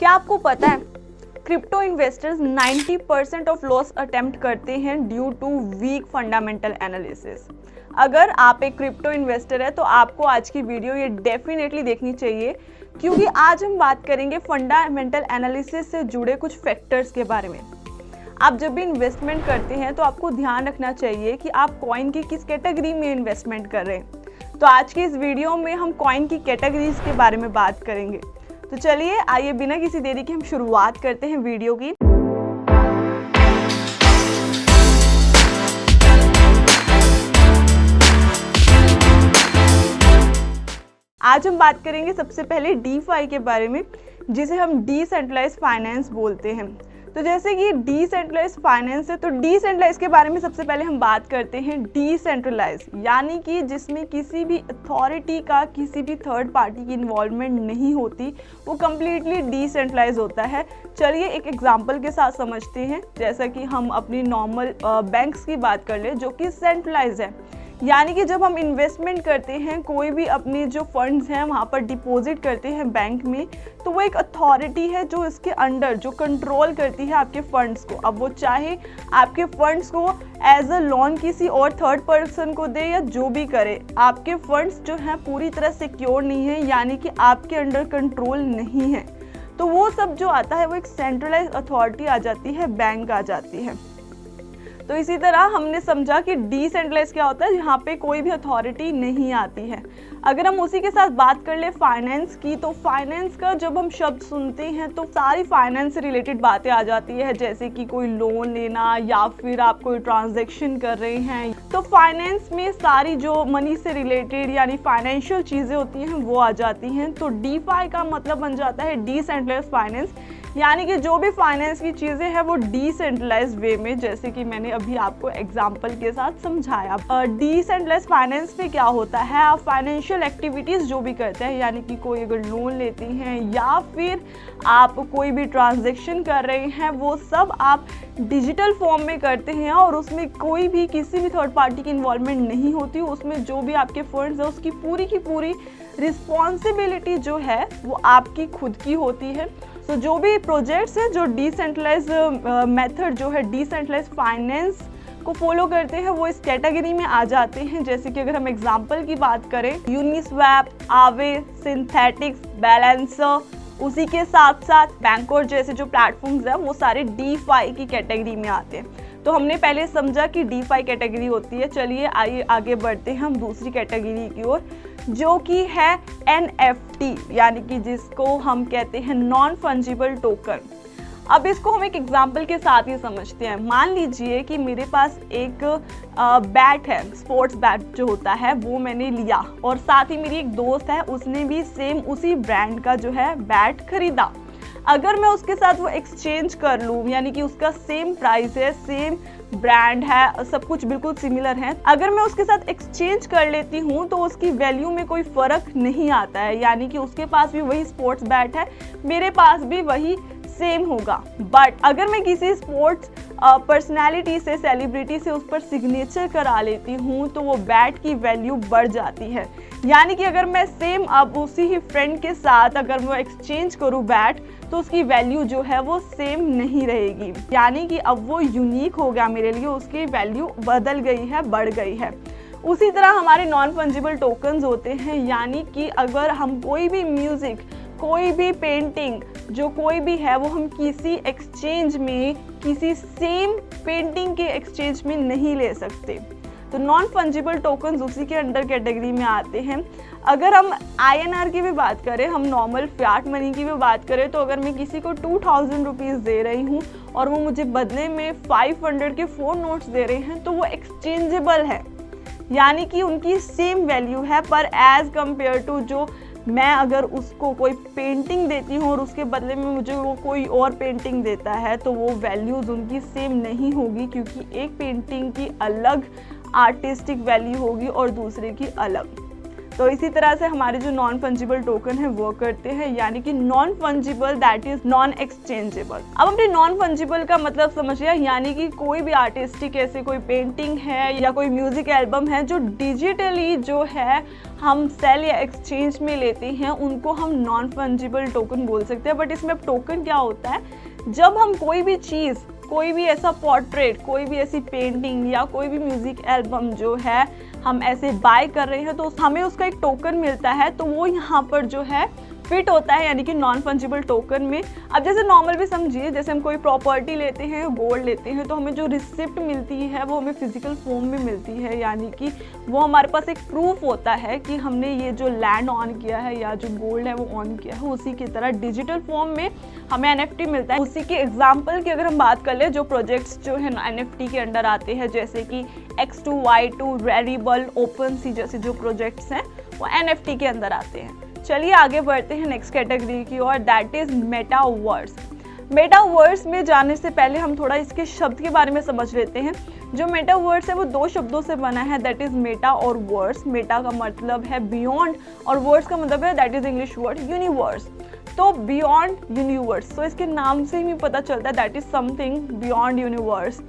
क्या आपको पता है crypto investors 90% of loss attempt करते हैं due to weak fundamental analysis. अगर आप एक क्रिप्टो इन्वेस्टर है तो आपको आज की वीडियो ये डेफिनेटली देखनी चाहिए, क्योंकि आज हम बात करेंगे फंडामेंटल एनालिसिस से जुड़े कुछ फैक्टर्स के बारे में। आप जब भी इन्वेस्टमेंट करते हैं तो आपको ध्यान रखना चाहिए कि आप कॉइन की किस कैटेगरी में इन्वेस्टमेंट कर रहे हैं। तो आज की इस वीडियो में हम कॉइन की कैटेगरीज के बारे में बात करेंगे। तो चलिए आइए बिना किसी देरी के हम शुरुआत करते हैं वीडियो की। आज हम बात करेंगे सबसे पहले डीफाई के बारे में, जिसे हम डिसेंट्रलाइज्ड फाइनेंस बोलते हैं। तो जैसे कि डिसेंट्रलाइज्ड फाइनेंस है, तो डिसेंट्रलाइज के बारे में सबसे पहले हम बात करते हैं डिसेंट्रलाइज, यानी कि जिसमें किसी भी अथॉरिटी का किसी भी थर्ड पार्टी की इन्वॉल्वमेंट नहीं होती, वो कम्प्लीटली डिसेंट्रलाइज होता है। चलिए एक एग्जांपल के साथ समझते हैं। जैसा कि हम अपनी नॉर्मल बैंक्स की बात कर ले, जो कि सेंट्रलाइज है, यानी कि जब हम इन्वेस्टमेंट करते हैं, कोई भी अपने जो फंड्स हैं वहाँ पर डिपॉजिट करते हैं बैंक में, तो वो एक अथॉरिटी है जो इसके अंडर जो कंट्रोल करती है आपके फंड्स को। अब वो चाहे आपके फंड्स को एज अ लोन किसी और थर्ड पर्सन को दे या जो भी करे, आपके फंड्स जो हैं पूरी तरह सिक्योर नहीं है, यानी कि आपके अंडर कंट्रोल नहीं है। तो वो सब जो आता है वो एक सेंट्रलाइज अथॉरिटी आ जाती है, बैंक आ जाती है। तो इसी तरह हमने समझा कि डिसेंट्रलाइज क्या होता है, जहाँ पे कोई भी अथॉरिटी नहीं आती है। अगर हम उसी के साथ बात कर ले फाइनेंस की, तो फाइनेंस का जब हम शब्द सुनते हैं तो सारी फाइनेंस से रिलेटेड बातें आ जाती है, जैसे कि कोई लोन लेना या फिर आप कोई ट्रांजैक्शन कर रहे हैं। तो फाइनेंस में सारी जो मनी से रिलेटेड यानी फाइनेंशियल चीज़ें होती हैं वो आ जाती हैं। तो डीफाई का मतलब बन जाता है डिसेंट्रलाइज्ड फाइनेंस, यानी कि जो भी फाइनेंस की चीज़ें हैं वो डिसेंट्रलाइज्ड वे में, जैसे कि मैंने अभी आपको एग्जांपल के साथ समझाया। डिसेंट्रलाइज्ड फाइनेंस में क्या होता है, आप फाइनेंशियल एक्टिविटीज़ जो भी करते हैं, यानी कि कोई अगर लोन लेती हैं या फिर आप कोई भी ट्रांजैक्शन कर रहे हैं, वो सब आप डिजिटल फॉर्म में करते हैं और उसमें कोई भी किसी भी थर्ड पार्टी की इन्वॉल्वमेंट नहीं होती। उसमें जो भी आपके फंड्स है उसकी पूरी की पूरी रिस्पॉन्सिबिलिटी जो है वो आपकी खुद की होती है। तो जो भी प्रोजेक्ट्स हैं जो डिसेंट्रलाइज मेथड जो है डिसेंट्रलाइज फाइनेंस को फॉलो करते हैं, वो इस कैटेगरी में आ जाते हैं। जैसे कि अगर हम एग्जांपल की बात करें, यूनिस्वैप, आवे, सिंथेटिक्स, बैलेंसर, उसी के साथ साथ बैंकोर जैसे जो प्लेटफॉर्म्स हैं वो सारे डीफाई की कैटेगरी में आते हैं। तो हमने पहले समझा कि डीफाई कैटेगरी होती है। चलिए आइए आगे बढ़ते हैं हम दूसरी कैटेगरी की ओर, जो कि है NFT, यानी कि जिसको हम कहते हैं नॉन फंजिबल टोकन। अब इसको हम एक एग्जांपल के साथ ही समझते हैं। मान लीजिए कि मेरे पास एक बैट है, स्पोर्ट्स बैट जो होता है वो मैंने लिया, और साथ ही मेरी एक दोस्त है, उसने भी सेम उसी ब्रांड का जो है बैट खरीदा। अगर मैं उसके साथ वो एक्सचेंज कर लूँ, यानी कि उसका सेम प्राइस है, सेम ब्रांड है, सब कुछ बिल्कुल सिमिलर है, अगर मैं उसके साथ एक्सचेंज कर लेती हूँ तो उसकी वैल्यू में कोई फ़र्क नहीं आता है, यानी कि उसके पास भी वही स्पोर्ट्स बैट है, मेरे पास भी वही सेम होगा। बट अगर मैं किसी स्पोर्ट्स पर्सनैलिटी से, सेलिब्रिटी से उस पर सिग्नेचर करा लेती हूँ तो वो बैट की वैल्यू बढ़ जाती है। यानी कि अगर मैं सेम अब उसी ही फ्रेंड के साथ अगर मैं एक्सचेंज करूँ बैट, तो उसकी वैल्यू जो है वो सेम नहीं रहेगी, यानी कि अब वो यूनिक हो गया मेरे लिए, उसकी वैल्यू बदल गई है, बढ़ गई है। उसी तरह हमारे नॉन फंजिबल टोकन्स होते हैं, यानी कि अगर हम कोई भी म्यूज़िक, कोई भी पेंटिंग, जो कोई भी है, वो हम किसी एक्सचेंज में, किसी सेम पेंटिंग के एक्सचेंज में नहीं ले सकते। तो नॉन फंजिबल टोकन्स उसी के अंडर कैटेगरी में आते हैं। अगर हम INR की भी बात करें, हम नॉर्मल फियाट मनी की भी बात करें, तो अगर मैं किसी को 2000 रुपीज़ दे रही हूँ और वो मुझे बदले में 500 के 4 नोट्स दे रहे हैं, तो वो एक्सचेंजेबल है, यानी कि उनकी सेम वैल्यू है। पर एज़ कम्पेयर टू जो मैं अगर उसको कोई पेंटिंग देती हूँ और उसके बदले में मुझे वो कोई और पेंटिंग देता है, तो वो वैल्यूज़ उनकी सेम नहीं होगी, क्योंकि एक पेंटिंग की अलग आर्टिस्टिक वैल्यू होगी और दूसरे की अलग। तो इसी तरह से हमारे जो नॉन फंजिबल टोकन है वो करते हैं, यानी कि non fungible that is non exchangeable. अब अपने नॉन फंजिबल का मतलब समझिए, यानी कि कोई भी आर्टिस्टिक ऐसे कोई पेंटिंग है या कोई म्यूजिक एल्बम है जो डिजिटली जो है हम सेल या एक्सचेंज में लेते हैं, उनको हम नॉन फंजिबल टोकन बोल सकते हैं। बट इसमें अब टोकन क्या होता है, जब हम कोई भी चीज़, कोई भी ऐसा पोर्ट्रेट, कोई भी ऐसी पेंटिंग या कोई भी म्यूजिक एल्बम जो है हम ऐसे बाय कर रहे हैं तो हमें उसका एक टोकन मिलता है, तो वो यहाँ पर जो है फिट होता है, यानी कि नॉन फंजिबल टोकन में। अब जैसे नॉर्मल भी समझिए, जैसे हम कोई प्रॉपर्टी लेते हैं, गोल्ड लेते हैं, तो हमें जो रिसिप्ट मिलती है वो हमें फिजिकल फॉर्म में मिलती है, यानी कि वो हमारे पास एक प्रूफ होता है कि हमने ये जो लैंड ऑन किया है या जो गोल्ड है वो ऑन किया है। उसी की तरह डिजिटल फॉर्म में हमें NFT मिलता है। उसी के एग्जाम्पल की अगर हम बात कर ले, जो प्रोजेक्ट्स जो है NFT के अंडर आते हैं, जैसे कि X2, Y2, Rarible, OpenSea जैसे जो प्रोजेक्ट्स हैं वो NFT के अंदर आते हैं। चलिए आगे बढ़ते हैं नेक्स्ट कैटेगरी की ओर, दैट इज मेटावर्स। मेटावर्स में जाने से पहले हम थोड़ा इसके शब्द के बारे में समझ लेते हैं। जो मेटावर्स है वो दो शब्दों से बना है, दैट इज मेटा और वर्स। मेटा का मतलब है बियॉन्ड और वर्स का मतलब है that is English word universe. तो बियॉन्ड यूनिवर्स, तो इसके नाम से ही पता चलता है that is something beyond universe.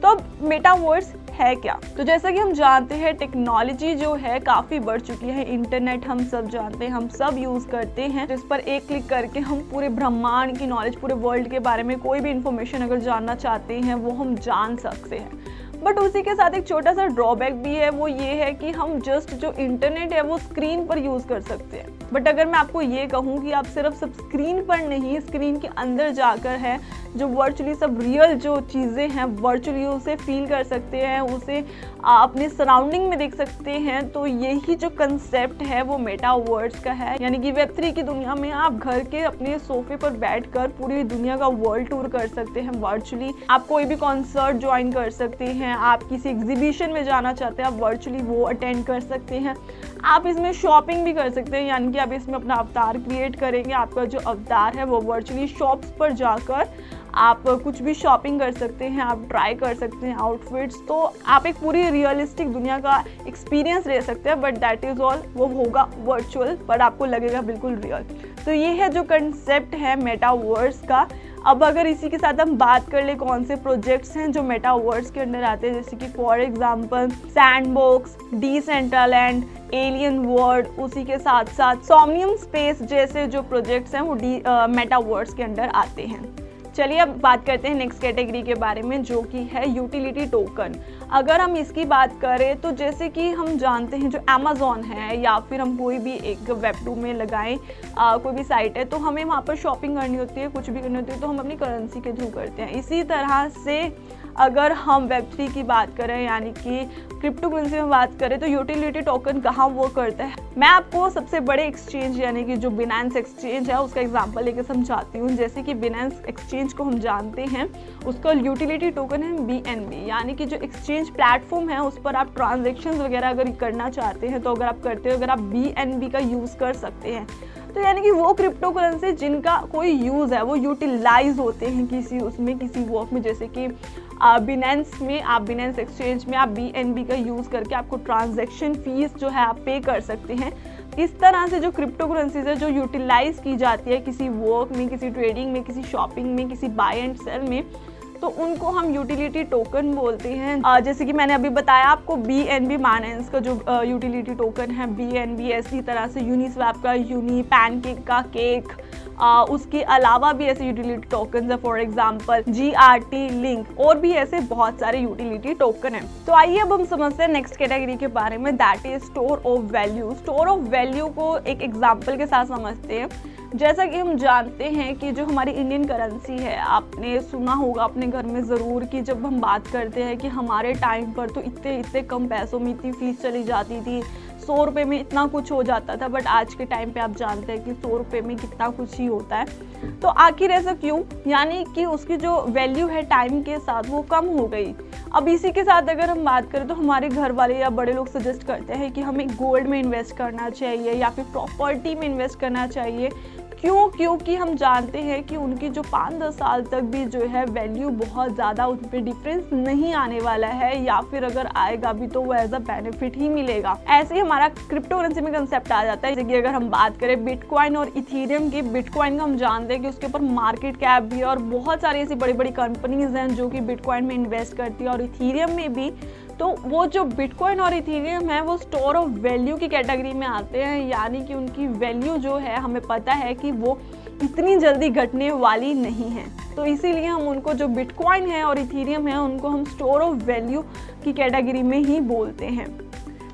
तो मेटावर्स है क्या? तो जैसा कि हम जानते हैं टेक्नोलॉजी जो है काफ़ी बढ़ चुकी है। इंटरनेट हम सब जानते हैं, हम सब यूज़ करते हैं। जिस पर एक क्लिक करके हम पूरे ब्रह्मांड की नॉलेज, पूरे वर्ल्ड के बारे में कोई भी इंफॉर्मेशन अगर जानना चाहते हैं वो हम जान सकते हैं। बट उसी के साथ एक छोटा सा ड्रॉबैक भी है, वो ये है कि हम जस्ट जो इंटरनेट है वो स्क्रीन पर यूज़ कर सकते हैं। बट अगर मैं आपको ये कहूँ कि आप सिर्फ सब स्क्रीन पर नहीं, स्क्रीन के अंदर जाकर है जो वर्चुअली सब रियल जो चीज़ें हैं वर्चुअली उसे फील कर सकते हैं, उसे अपने सराउंडिंग में देख सकते हैं, तो यही जो कंसेप्ट है वो मेटावर्स का है। यानी कि Web3 की दुनिया में आप घर के अपने सोफे पर बैठकर पूरी दुनिया का वर्ल्ड टूर कर सकते हैं वर्चुअली। आप कोई भी कॉन्सर्ट ज्वाइन कर सकते हैं, आप किसी एग्जीबिशन में जाना चाहते हैं आप वर्चुअली वो अटेंड कर सकते हैं। आप इसमें शॉपिंग भी कर सकते हैं, यानी कि आप इसमें अपना अवतार क्रिएट करेंगे, आपका जो अवतार है वो वर्चुअली शॉप्स पर जाकर आप कुछ भी शॉपिंग कर सकते हैं, आप ट्राई कर सकते हैं आउटफिट्स। तो आप एक पूरी रियलिस्टिक दुनिया का एक्सपीरियंस ले सकते हैं, बट दैट इज़ ऑल, वो होगा वर्चुअल बट आपको लगेगा बिल्कुल रियल। तो ये है जो कंसेप्ट है मेटावर्स का। अब अगर इसी के साथ हम बात कर ले कौन से प्रोजेक्ट्स हैं जो मेटावर्स के अंदर आते हैं, जैसे कि for example sandbox, Decentraland, alien world, उसी के साथ साथ सोमनियम स्पेस जैसे जो प्रोजेक्ट्स हैं वो मेटावर्स के अंदर आते हैं। चलिए अब बात करते हैं नेक्स्ट कैटेगरी के बारे में, जो कि है यूटिलिटी टोकन। अगर हम इसकी बात करें तो जैसे कि हम जानते हैं जो अमेज़ॉन है या फिर हम कोई भी एक Web2 में लगाएं कोई भी साइट है, तो हमें वहाँ पर शॉपिंग करनी होती है, कुछ भी करनी होती है, तो हम अपनी करेंसी के थ्रू करते हैं। इसी तरह से अगर हम Web3 की बात करें, यानी कि क्रिप्टो करेंसी में बात करें, तो यूटिलिटी टोकन कहाँ वो करता है। मैं आपको सबसे बड़े एक्सचेंज यानी कि जो बिनेंस एक्सचेंज है उसका एग्जांपल लेकर समझाती हूँ। जैसे कि बिनेंस एक्सचेंज को हम जानते हैं, उसका यूटिलिटी टोकन है BNB, यानी कि जो एक्सचेंज प्लेटफॉर्म है उस पर आप ट्रांजेक्शन वगैरह अगर करना चाहते हैं, तो अगर आप करते हो, अगर आप BNB का यूज़ कर सकते हैं, तो यानी कि वो क्रिप्टो करेंसी जिनका कोई यूज़ है वो यूटिलाइज होते हैं किसी उसमें, किसी वर्क में। जैसे कि बिनेंस में, आप बिनेंस एक्सचेंज में आप BNB का यूज़ करके आपको ट्रांजैक्शन फीस जो है आप पे कर सकते हैं। इस तरह से जो क्रिप्टो करेंसीज है जो यूटिलाइज की जाती है किसी वर्क में, किसी ट्रेडिंग में, किसी शॉपिंग में, किसी बाय एंड सेल में, तो उनको हम यूटिलिटी टोकन बोलते हैं। जैसे कि मैंने अभी बताया आपको BNB माइनेंस का जो यूटिलिटी टोकन है BNB, इसी तरह से यूनिस्वैप का यूनी, पैनकेक का केक, उसके अलावा भी ऐसे यूटिलिटी टोकन है, फॉर एग्जांपल GRT लिंक, और भी ऐसे बहुत सारे यूटिलिटी टोकन हैं। तो आइए अब हम समझते हैं नेक्स्ट कैटेगरी के बारे में, that is store of value. Store of value को एक एग्जांपल के साथ समझते हैं। जैसा कि हम जानते हैं कि जो हमारी इंडियन करेंसी है, आपने सुना होगा अपने घर में ज़रूर कि जब हम बात करते हैं कि हमारे टाइम पर तो इतने कम पैसों में इतनी फीस चली जाती थी, 100 रुपये में इतना कुछ हो जाता था, बट आज के टाइम पे आप जानते हैं कि 100 रुपये में कितना कुछ ही होता है। तो आखिर ऐसा क्यों? यानी कि उसकी जो वैल्यू है टाइम के साथ वो कम हो गई। अब इसी के साथ अगर हम बात करें तो हमारे घर वाले या बड़े लोग सजेस्ट करते हैं कि हमें गोल्ड में इन्वेस्ट करना चाहिए या फिर प्रॉपर्टी में इन्वेस्ट करना चाहिए। क्यों? क्योंकि हम जानते हैं कि उनकी जो 5-10 साल तक भी जो है वैल्यू बहुत ज़्यादा उन पे डिफरेंस नहीं आने वाला है, या फिर अगर आएगा भी तो वो एज अ बेनिफिट ही मिलेगा। ऐसे ही हमारा क्रिप्टो करेंसी में कंसेप्ट आ जाता है। जैसे कि अगर हम बात करें बिटकॉइन और इथेरियम की, बिटकॉइन का हम जानते हैं कि उसके ऊपर मार्केट कैप भी है और बहुत सारी ऐसी बड़ी बड़ी कंपनीज हैं जो कि बिटकॉइन में इन्वेस्ट करती है, और इथेरियम में भी। तो वो जो बिटकॉइन और इथेरियम है वो स्टोर ऑफ वैल्यू की कैटेगरी में आते हैं, यानी कि उनकी वैल्यू जो है हमें पता है कि वो इतनी जल्दी घटने वाली नहीं है। तो इसीलिए हम उनको, जो बिटकॉइन है और इथेरियम है, उनको हम स्टोर ऑफ वैल्यू की कैटेगरी में ही बोलते हैं।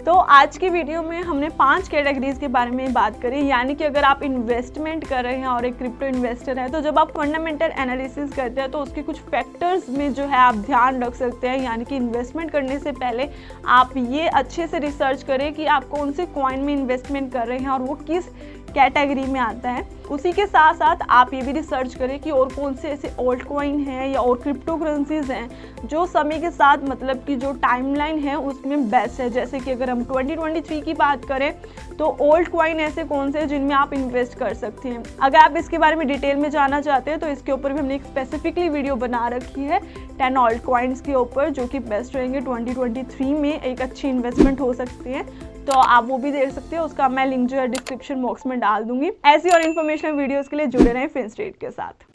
तो आज की वीडियो में हमने 5 कैटेगरीज के बारे में बात करी, यानी कि अगर आप इन्वेस्टमेंट कर रहे हैं और एक क्रिप्टो इन्वेस्टर है, तो जब आप फंडामेंटल एनालिसिस करते हैं तो उसके कुछ फैक्टर्स में जो है आप ध्यान रख सकते हैं। यानी कि इन्वेस्टमेंट करने से पहले आप ये अच्छे से रिसर्च करें कि आप कौन से कॉइन में इन्वेस्टमेंट कर रहे हैं और वो किस कैटेगरी में आता है। उसी के साथ साथ आप ये भी रिसर्च करें कि और कौन से ऐसे ओल्ड कॉइन हैं या और क्रिप्टो करेंसीज हैं जो समय के साथ, मतलब कि जो टाइमलाइन है उसमें बेस्ट है। जैसे कि अगर हम 2023 की बात करें तो ओल्ड कॉइन ऐसे कौन से हैं जिनमें आप इन्वेस्ट कर सकते हैं। अगर आप इसके बारे में डिटेल में जानना चाहते हैं तो इसके ऊपर भी हमने एक स्पेसिफिकली वीडियो बना रखी है 10 ओल्ड कॉइन्स के ऊपर, जो कि बेस्ट रहेंगे 2023 में, एक अच्छी इन्वेस्टमेंट हो सकती है। तो आप वो भी देख सकते हो, उसका मैं लिंक जो है डिस्क्रिप्शन बॉक्स में डाल दूंगी। ऐसी और इन्फॉर्मेशन वीडियोस के लिए जुड़े रहें फिनस्ट्रीट के साथ।